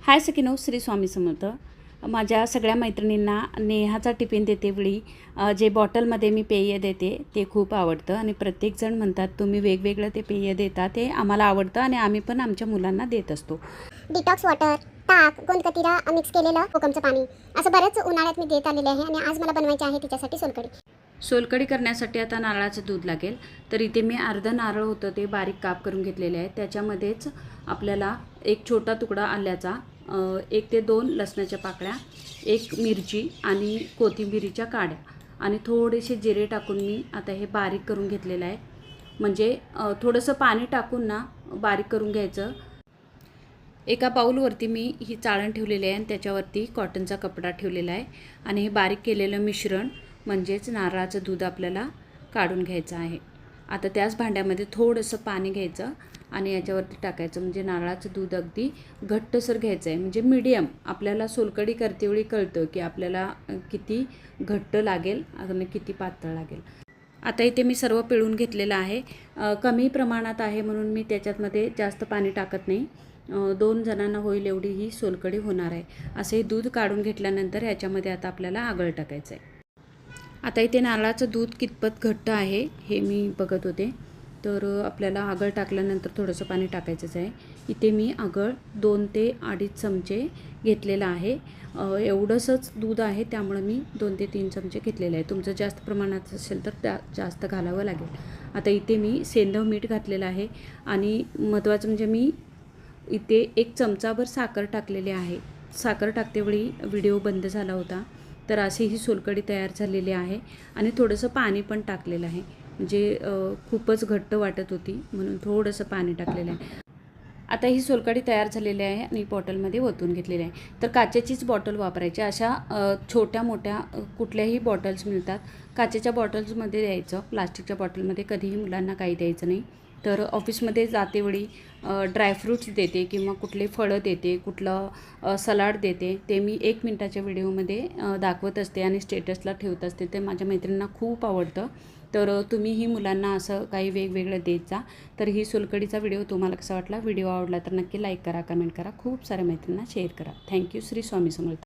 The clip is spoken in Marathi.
हाय सखीनो, श्री स्वामी समर्थ. माझ्या सगळ्या मैत्रिणींना नेहाचा टिफिन देते वेळी जे बॉटलमध्ये मी पेय देते ते खूप आवडतं आणि प्रत्येकजण म्हणतात तुम्ही वेगवेगळं ते पेय देता, ते आम्हाला आवडतं आणि आम्ही पण आमच्या मुलांना देत असतो. डिटॉक्स वॉटर, ताक, गोंदकतिरा मिक्स केलेलं कोकमचं पाणी, असं बरेच उन्हाळ्यात मी देत आलेले आहे आणि आज मला बनवायचे आहे तिच्यासाठी सोलकढी. सोलकढी करण्यासाठी आता नारळाचं दूध लागेल. तर इथे मी अर्ध नारळ होतं ते बारीक काप करून घेतलेले आहे. त्याच्यामध्येच आपल्याला एक छोटा तुकडा आल्याचा, 1 ते 2 लसणाच्या पाकळ्या, 1 मिरची आणि कोथिंबिरीच्या काड्या आणि थोडेसे जिरे टाकून मी आता हे बारीक करून घेतलेलं आहे. म्हणजे थोडंसं पाणी टाकून ना बारीक करून घ्यायचं. एका बाऊलवरती मी ही चाळण ठेवलेली आहे आणि त्याच्यावरती कॉटनचा कपडा ठेवलेला आहे आणि हे बारीक केलेलं मिश्रण म्हणजेच नारळाचं दूध आपल्याला काढून घ्यायचं आहे. आता त्याच भांड्यामध्ये थोडंसं पाणी घ्यायचं आणि याच्यावरती टाकायचं. म्हणजे नारळाचं दूध अगदी घट्टसर घ्यायचं आहे. म्हणजे मीडियम. आपल्याला सोलकढी करतेवेळी कळतं की आपल्याला किती घट्ट लागेल आणि किती पातळ लागेल. आता इथे मी सर्व पिळून घेतलेलं आहे. कमी प्रमाणात आहे म्हणून मी त्याच्यामध्ये जास्त पाणी टाकत नाही. 2 जणांना होईल एवढी ही सोलकढी होणार आहे. असे दूध काढून घेतल्यानंतर ह्याच्यामध्ये आता आपल्याला आगळ टाकायचं आहे. आता इथे नारळाचं दूध कितपत घट्ट आहे हे मी बघत होते. तर आपल्याला आगळ टाकल्यानंतर थोडंसं पाणी टाकायचंच आहे. इथे मी आगळ 2 ते 2.5 चमचे घेतलेलं आहे. एवढंसंच दूध आहे त्यामुळे मी 2 ते 3 चमचे घेतलेले आहे. तुमचं जास्त प्रमाणात असेल तर जास्त घालावं लागेल. आता इथे मी सेंधव मीठ घातलेलं आहे आणि महत्त्वाचं म्हणजे मी इथे 1 चमचाभर साखर टाकलेली आहे. साखर टाकतेवेळी व्हिडिओ बंद झाला होता. तर अशी ही सोलकढी तयार झालेली आहे आणि थोडंसं पाणी पण टाकलेलं आहे. म्हणजे खूपच घट्ट वाटत होती म्हणून थोडंसं पाणी टाकलेलं आहे. आता ही सोलकढी तयार झालेली आहे आणि बॉटलमध्ये ओतून घेतलेली आहे. तर काचेचीच बॉटल वापरायची. अशा छोट्या मोठ्या कुठल्याही बॉटल्स मिळतात. काचेच्या बॉटल्समध्ये द्यायचं. प्लास्टिकच्या बॉटलमध्ये कधीही मुलांना काही द्यायचं नाही. तर ऑफिसमध्ये जातेवेळी ड्रायफ्रूट्स देते किंवा कुठले फळं देते, कुठलं सलाड देते, ते मी 1 मिनिटाच्या व्हिडिओमध्ये दाखवत असते आणि स्टेटसला ठेवत असते. ते माझ्या मैत्रिणींना खूप आवडतं. तर तुम्हीही मुलांना असं काही वेगवेगळं देत जा. तर ही सोलकढीचा व्हिडिओ तुम्हाला कसा वाटला? व्हिडिओ आवडला तर नक्की लाईक करा, कमेंट करा, खूप साऱ्या मैत्रिणींना शेअर करा. थँक्यू. श्री स्वामी समर्थ.